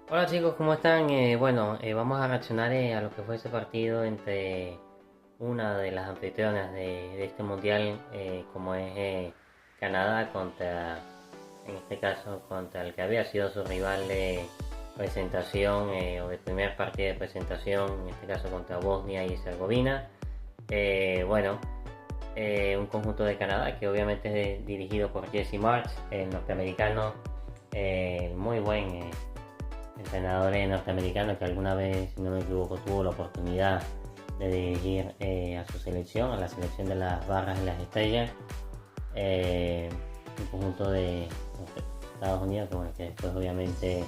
Hola chicos, ¿cómo están? Vamos a reaccionar a lo que fue ese partido entre una de las anfitrionas de este mundial, como es Canadá contra, en este caso, contra el que había sido su rival de presentación o de primer partido de presentación, en este caso contra Bosnia y Herzegovina. Eh, bueno, un conjunto de Canadá que obviamente es dirigido por Jesse Marsch, el norteamericano, muy buen entrenador norteamericano que alguna vez, si no me equivoco, tuvo la oportunidad de dirigir a su selección, a la selección de las Barras y las Estrellas, eh, un conjunto de Estados Unidos que, bueno, que después obviamente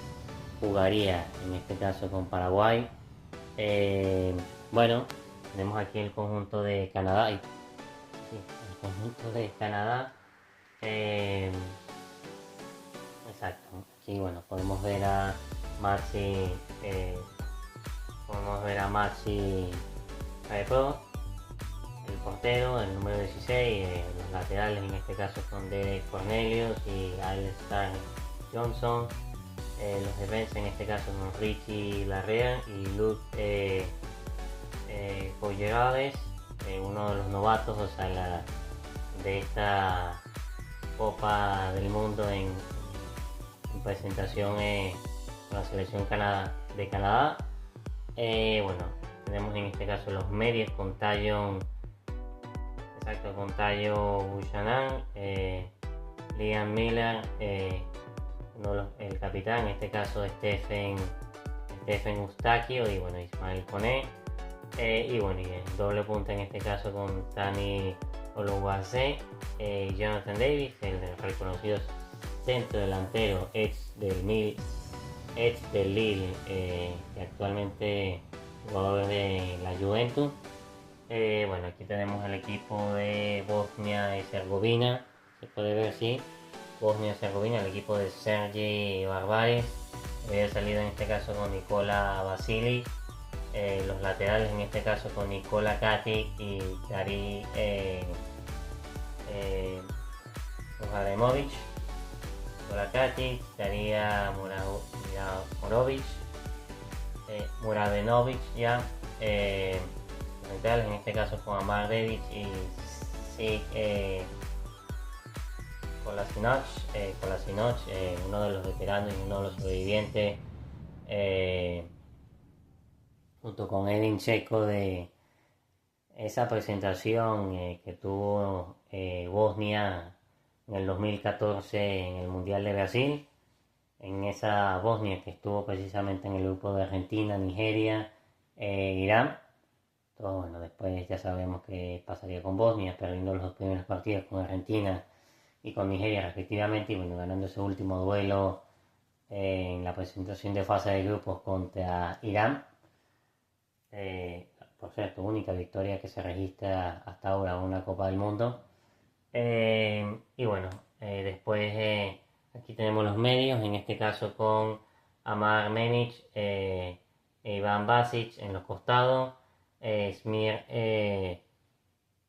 jugaría en este caso con Paraguay. Eh, bueno, tenemos aquí el conjunto de Canadá, sí, el conjunto de Canadá. eh, exacto, aquí bueno, Maxi eh, podemos ver a Maxi Caepro, el portero, el número 16, los laterales en este caso son Derek Cornelius y Alistair Johnson, los defensas en este caso son Richie Larrea y Luke Poyerades, uno de los novatos, o sea, de esta Copa del Mundo en presentación con la selección de Canadá. Bueno, tenemos en este caso los medios con Tayon, exacto, con Tayo Buchanan, Liam Miller, el capitán, en este caso Stephen Eustaquio y bueno, Ismael Koné. Y bueno, y el doble punta en este caso con Tani Oluwase, Jonathan Davis, el reconocido centro delantero ex del Lille, que actualmente jugador de la Juventus. Bueno, aquí tenemos el equipo de Bosnia y Herzegovina, se puede ver así, Bosnia y Herzegovina, el equipo de Sergi Barbares, había salido en este caso con Nikola Vasili, los laterales en este caso con Nikola Katic y Dari eh, Ujaremovic, Nikola Katic, Daria Morovic, Muradenovic ya, laterales en este caso con Amar Dedic y Sig Kolasinac, uno de los veteranos y uno de los sobrevivientes, eh, junto con Edin Checo de esa presentación que tuvo Bosnia en el 2014 en el Mundial de Brasil, en esa Bosnia que estuvo precisamente en el grupo de Argentina, Nigeria, Irán. Todo, bueno, después ya sabemos que pasaría con Bosnia, perdiendo los dos primeros partidos con Argentina y con Nigeria respectivamente, y bueno, ganando ese último duelo en la presentación de fase de grupos contra Irán. Por cierto, única victoria que se registra hasta ahora en una Copa del Mundo. Y bueno, después aquí tenemos los medios, en este caso con Amar Memic e Iván Basic en los costados, Smir,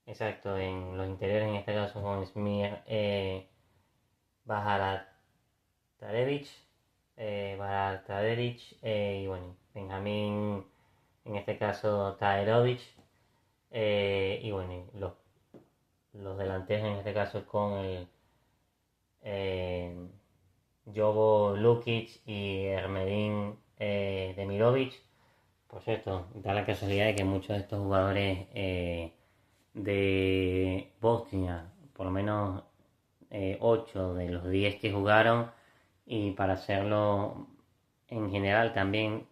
exacto, en los interiores, en este caso con Smir Bajaratadevich, y bueno, Benjamín, en este caso Taerovic, y bueno, los delanteros en este caso con el eh, Jovo Lukic y Ermedin Demirovic. Por cierto, da la casualidad de que muchos de estos jugadores de Bosnia, por lo menos 8 de los 10 que jugaron, y para hacerlo en general también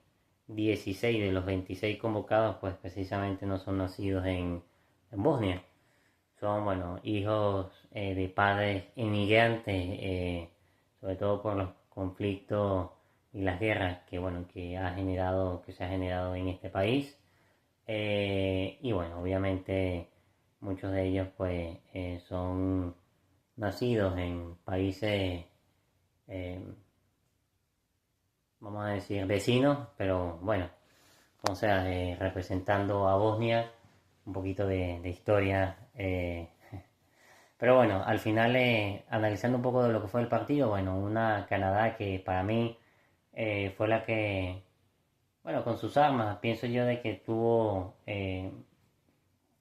16 de los 26 convocados, pues precisamente no son nacidos en Bosnia. Son, bueno, hijos de padres inmigrantes, sobre todo por los conflictos y las guerras que, bueno, que se ha generado en este país. Y bueno, obviamente muchos de ellos pues son nacidos en países, eh, vamos a decir, vecinos, pero bueno, o sea, representando a Bosnia, un poquito de historia. Pero bueno, al final, analizando un poco de lo que fue el partido, bueno, una Canadá que para mí fue la que, bueno, con sus armas, pienso yo de que tuvo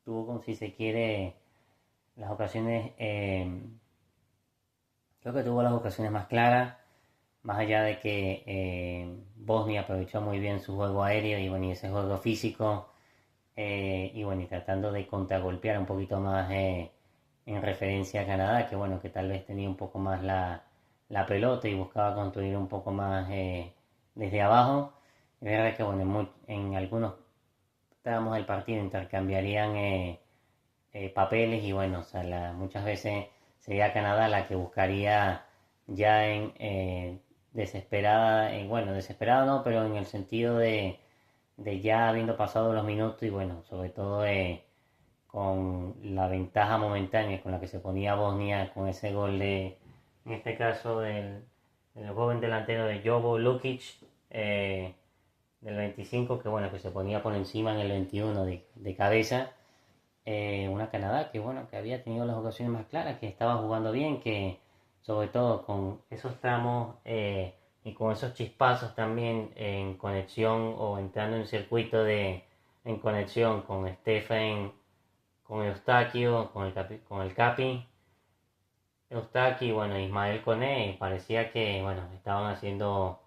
como si se quiere, las ocasiones, creo que tuvo las ocasiones más claras, más allá de que Bosnia aprovechó muy bien su juego aéreo y bueno, y ese juego físico, y bueno, y tratando de contragolpear un poquito más en referencia a Canadá, que bueno, que tal vez tenía un poco más la pelota y buscaba construir un poco más desde abajo. Es verdad que bueno, en algunos tramos del partido intercambiarían papeles y bueno, o sea, muchas veces sería Canadá la que buscaría ya en desesperada, bueno, desesperada no, pero en el sentido de ya habiendo pasado los minutos y bueno, sobre todo con la ventaja momentánea con la que se ponía Bosnia con ese gol en este caso del joven delantero de Jovo Lukic, del 25, que bueno, que se ponía por encima en el 21 de cabeza. Una Canadá que bueno, que había tenido las ocasiones más claras, que estaba jugando bien, que sobre todo con esos tramos y con esos chispazos también en conexión o entrando en circuito en conexión con Stephen, con Eustaquio, con el Capi, Eustaquio y bueno, Ismael Koné, parecía que bueno, estaban haciendo,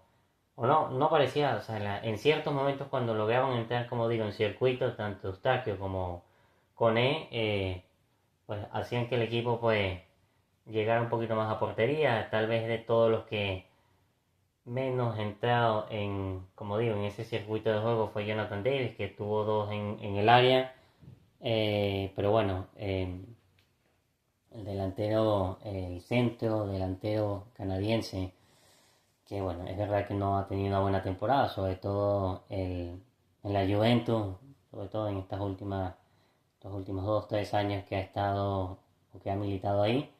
o no parecía, o sea, en ciertos momentos cuando lograban entrar, como digo, en circuito, tanto Eustaquio como Koné, pues hacían que el equipo pues llegara un poquito más a portería, tal vez de todos los que menos entrado en, como digo, en ese circuito de juego fue Jonathan Davis, que tuvo dos en el área, pero bueno, el delantero, el centro delantero canadiense, que bueno, es verdad que no ha tenido una buena temporada, sobre todo en la Juventus, sobre todo en los últimos 2 o 3 años que ha estado o que ha militado ahí.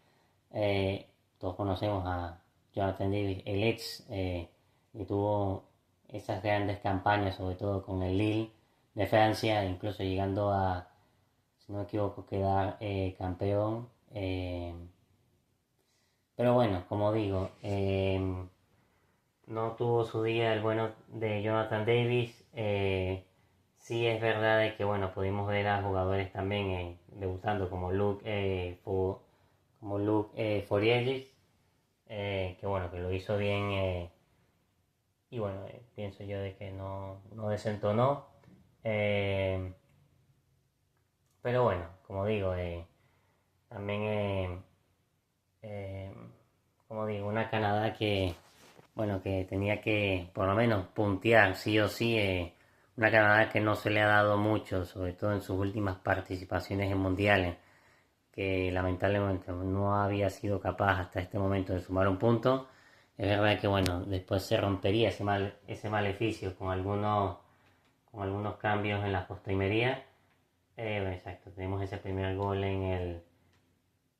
Todos conocemos a Jonathan Davis, el ex, que tuvo esas grandes campañas, sobre todo con el Lille de Francia, incluso llegando a, si no me equivoco, quedar campeón. Pero bueno, como digo, no tuvo su día el bueno de Jonathan Davis. Sí es verdad de que bueno, pudimos ver a jugadores también debutando como Luke Forielis, que bueno, que lo hizo bien y bueno, pienso yo de que no desentonó. Eh, pero bueno, como digo, también, eh, como digo, una Canadá que, bueno, que tenía que por lo menos puntear sí o sí. Una Canadá que no se le ha dado mucho, sobre todo en sus últimas participaciones en mundiales, que lamentablemente no había sido capaz hasta este momento de sumar un punto. Es verdad que bueno, después se rompería ese maleficio con algunos cambios en la postrimería. Exacto, tenemos ese primer gol en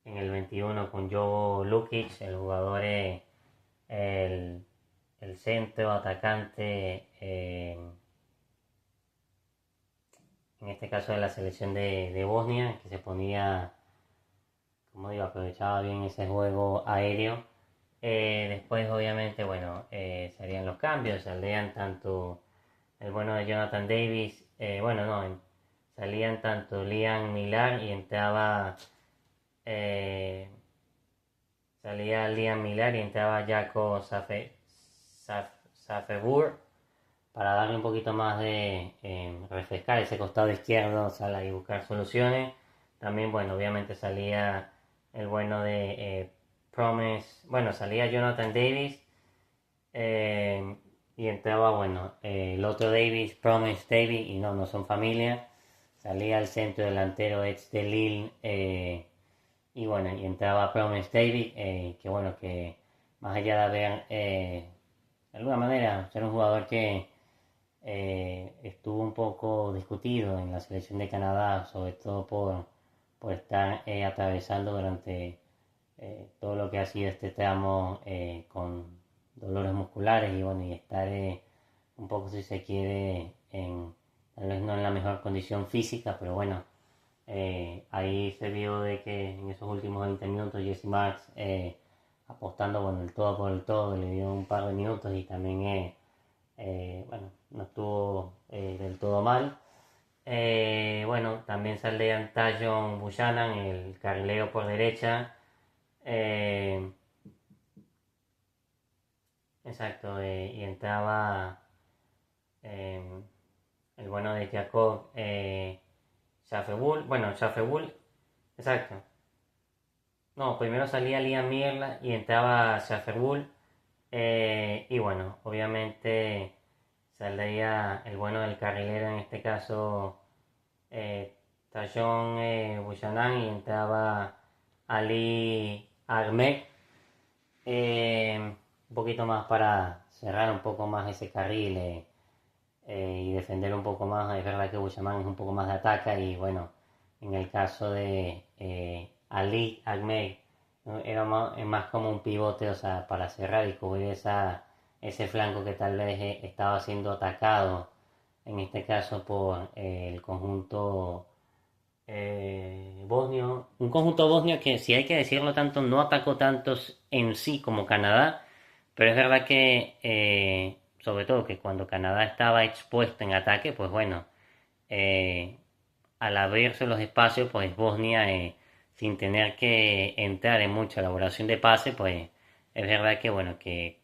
el 21 con Jovo Lukic, el jugador, el, el centro atacante, en este caso de la selección de Bosnia, que se ponía, como digo, aprovechaba bien ese juego aéreo. Después, obviamente, bueno, salían los cambios, salían tanto el bueno de Jonathan Davis, bueno, no, salían tanto Liam Millar y entraba, eh, salía Liam Millar y entraba Jaco Safebur para darle un poquito más de refrescar ese costado izquierdo, sala y buscar soluciones. También, bueno, obviamente salía el bueno de Promise, bueno, salía Jonathan Davis y entraba, bueno, el otro Davis, Promise Davis, y no son familia. Salía el centro delantero ex de Lille y bueno, y entraba Promise Davis, que bueno, que más allá de haber, de alguna manera, ser un jugador que estuvo un poco discutido en la selección de Canadá, sobre todo por estar atravesando durante todo lo que ha sido este tramo con dolores musculares y bueno, y estar un poco, si se quiere, tal vez no en la mejor condición física, pero bueno, ahí se vio de que en esos últimos 20 minutos Jesse Marks apostando bueno, el todo por el todo, le dio un par de minutos y también bueno, no estuvo del todo mal. Bueno, también saldría Tajon Buchanan, el carrilero por derecha. Exacto, y entraba eh, el bueno de Jacob Schaffelburg. Bueno, Schaffelburg, exacto. No, primero salía Liam Mierla y entraba Schaffelburg. Y bueno, obviamente saldría el bueno del carrilero, en este caso Tajon Buchanan, y entraba Ali Ahmed. Un poquito más para cerrar un poco más ese carril y defender un poco más. Es verdad que Buchanan es un poco más de ataque y bueno, en el caso de Ali Ahmed, ¿no? Era más como un pivote, o sea, para cerrar y cubrir ese flanco que tal vez estaba siendo atacado, en este caso por el conjunto bosnio. Un conjunto bosnio que, si hay que decirlo tanto, no atacó tantos en sí como Canadá, pero es verdad que, sobre todo que cuando Canadá estaba expuesto en ataque, pues bueno, eh, al abrirse los espacios, pues Bosnia, sin tener que entrar en mucha elaboración de pase, pues es verdad que bueno, que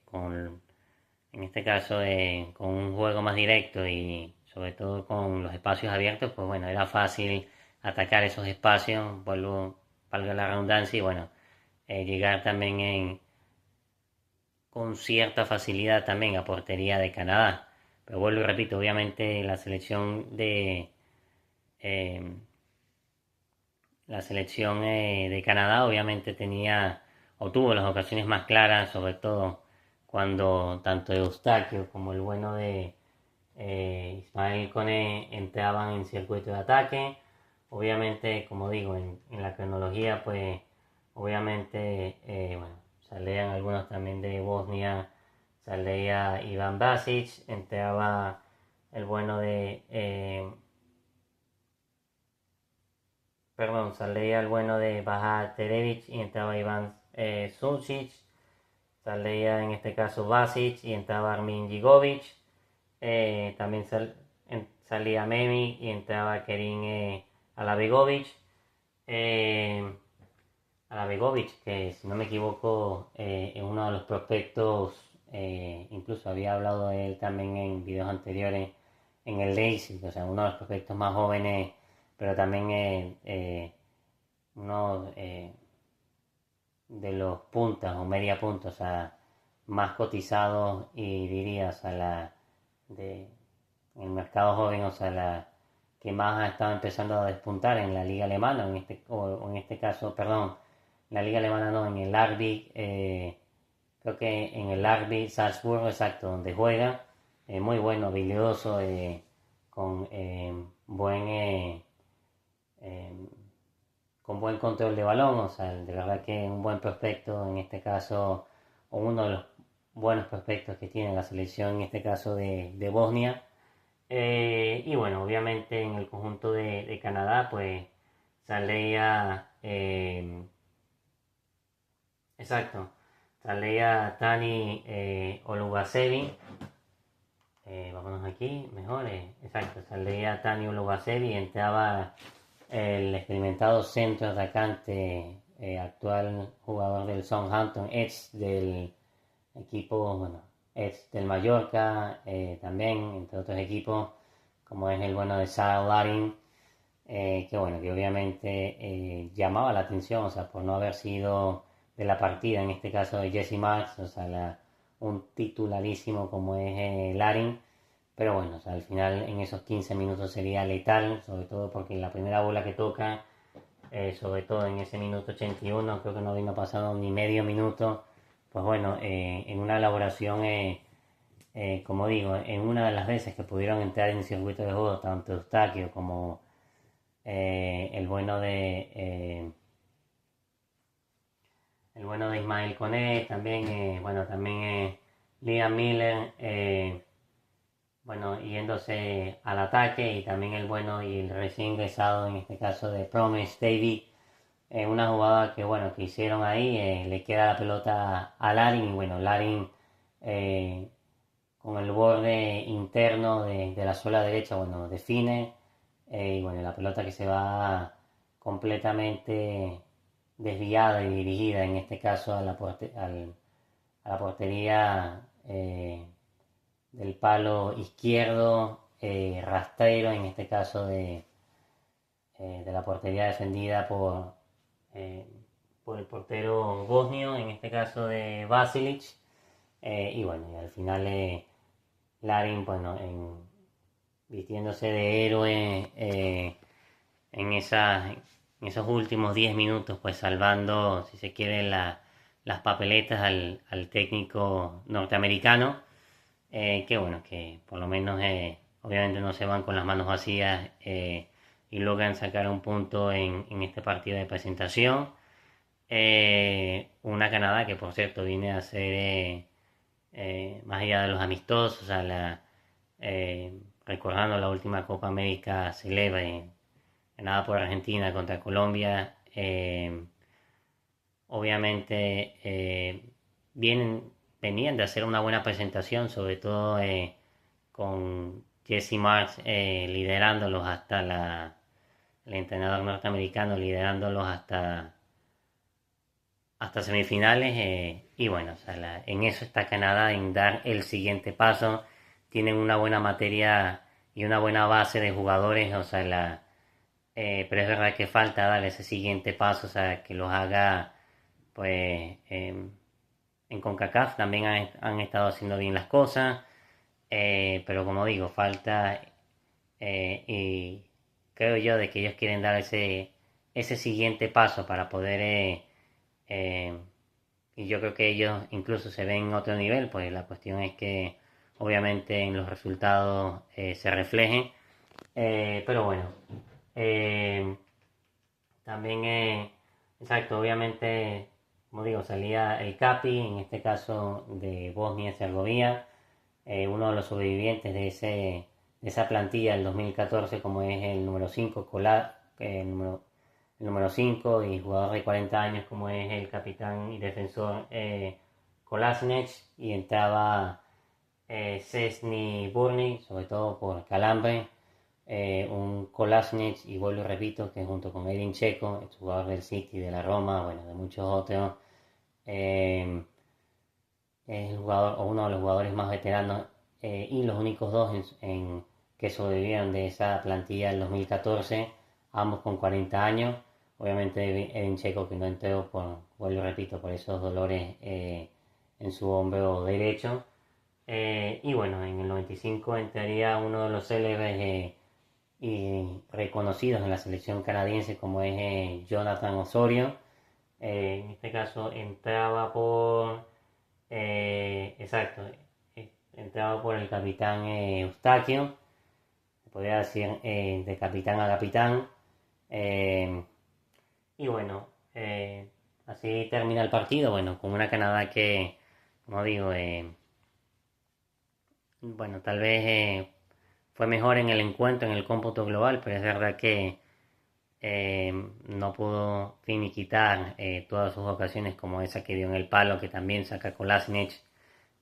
en este caso con un juego más directo y sobre todo con los espacios abiertos, pues bueno, era fácil atacar esos espacios, vuelvo, valga la redundancia, y bueno, llegar también con cierta facilidad también a portería de Canadá. Pero vuelvo y repito, obviamente eh, la selección de Canadá obviamente tenía o tuvo las ocasiones más claras, sobre todo cuando tanto Eustaquio como el bueno de Ismael Kone entraban en circuito de ataque. Obviamente, como digo, en la cronología, pues obviamente, bueno, salían algunos también de Bosnia, salía Iván Basic, entraba el bueno de perdón, salía el bueno de Baja Terevich y entraba Iván Sulcic, salía en este caso Basic y entraba Armin Gigovic, también salía Memi y entraba Kerim Alabegovic, eh, Alabegovic, que si no me equivoco es uno de los prospectos, incluso había hablado de él también en videos anteriores en el Leipzig, o sea, uno de los prospectos más jóvenes, pero también uno de los puntas o media punta, o sea, más cotizados y dirías a de, en el mercado joven, o sea, la que más ha estado empezando a despuntar en la liga alemana, o en este caso, perdón, la liga alemana no, en el RB, creo que en el RB Salzburgo, exacto, donde juega, muy bueno, habilidoso, con eh, con buen control de balón, o sea, de verdad que un buen prospecto en este caso, o uno de los buenos prospectos que tiene la selección en este caso de Bosnia. Y bueno, obviamente en el conjunto de Canadá, pues salía, exacto, salía Tani Olubasevi, vámonos aquí, mejor, exacto, salía Tani Olubasevi y entraba el experimentado centro atacante, actual jugador del Southampton, ex del equipo, bueno, ex del Mallorca, también, entre otros equipos, como es el bueno de Sarah Larin, que bueno, que obviamente llamaba la atención, o sea, por no haber sido de la partida, en este caso de Jesse Marks, o sea, un titularísimo como es Larin, pero bueno, o sea, al final en esos 15 minutos sería letal, sobre todo porque la primera bola que toca, sobre todo en ese minuto 81, creo que no vino pasado ni medio minuto, pues bueno, en una elaboración, como digo, en una de las veces que pudieron entrar en el circuito de juego, tanto Eustaquio como el bueno de Ismael Koné, también, bueno, también Liam Miller, bueno, yéndose al ataque, y también el bueno y el recién ingresado, en este caso de Promise David, una jugada que bueno, que hicieron ahí, le queda la pelota a Larin, y bueno, Larin, con el borde interno de la suela derecha, bueno, define. Y bueno, la pelota que se va completamente desviada y dirigida, en este caso a a la portería del palo izquierdo, rastrero, en este caso de la portería defendida eh, por el portero bosnio, en este caso de Basilic. Y bueno, y al final Larin, bueno, vistiéndose de héroe en esos últimos 10 minutos, pues salvando, si se quiere, las papeletas al técnico norteamericano. Que bueno, que por lo menos obviamente no se van con las manos vacías y logran sacar un punto en este partido de presentación. Una Canadá que por cierto viene a ser más allá de los amistosos, recordando la última Copa América celebre ganada por Argentina contra Colombia. Obviamente venían de hacer una buena presentación, sobre todo con Jesse Marks liderándolos hasta el entrenador norteamericano liderándolos hasta semifinales. Y bueno, o sea, en eso está Canadá, en dar el siguiente paso. Tienen una buena materia y una buena base de jugadores, o sea, pero es verdad que falta dar ese siguiente paso, o sea, que los haga, pues, en CONCACAF también han estado haciendo bien las cosas, pero como digo, falta, y creo yo de que ellos quieren dar ese siguiente paso para poder, eh, y yo creo que ellos incluso se ven en otro nivel, pues la cuestión es que obviamente en los resultados se reflejen, pero bueno, eh, también, exacto, obviamente, como digo, salía el Capi, en este caso de Bosnia y Herzegovina, uno de los sobrevivientes de esa plantilla del 2014, como es el número 5 el número 5 y jugador de 40 años, como es el capitán y defensor Kolasinac, y entraba Szczesny Burny, sobre todo por calambre. Un Kolasinac, y vuelvo y repito, que junto con Edin Dzeko, el jugador del City, de la Roma, bueno, de muchos otros, es el jugador o uno de los jugadores más veteranos y los únicos dos que sobrevivieron de esa plantilla del 2014, ambos con 40 años. Obviamente Edin Dzeko, que no entró vuelvo y repito, por esos dolores en su hombro derecho. Y bueno, en el 95 entraría uno de los célebres y reconocidos en la selección canadiense, como es Jonathan Osorio. En este caso entraba exacto, entraba por el capitán Eustaquio, se podría decir de capitán a capitán. Eh, y bueno, así termina el partido, bueno, con una Canadá que, como digo, bueno, tal vez fue mejor en el encuentro, en el cómputo global, pero es verdad que no pudo finiquitar todas sus ocasiones, como esa que dio en el palo, que también saca Kolasinac,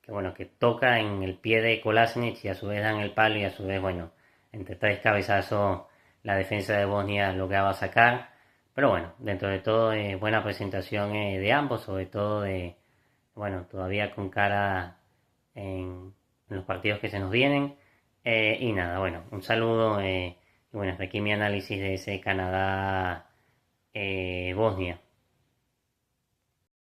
que bueno, que toca en el pie de Kolasinac y a su vez da en el palo, y a su vez, bueno, entre tres cabezazos la defensa de Bosnia lograba sacar. Pero bueno, dentro de todo, buena presentación de ambos, sobre todo bueno, todavía con cara en los partidos que se nos vienen. Y nada, bueno, un saludo. Y bueno, hasta aquí mi análisis de ese Canadá-Bosnia.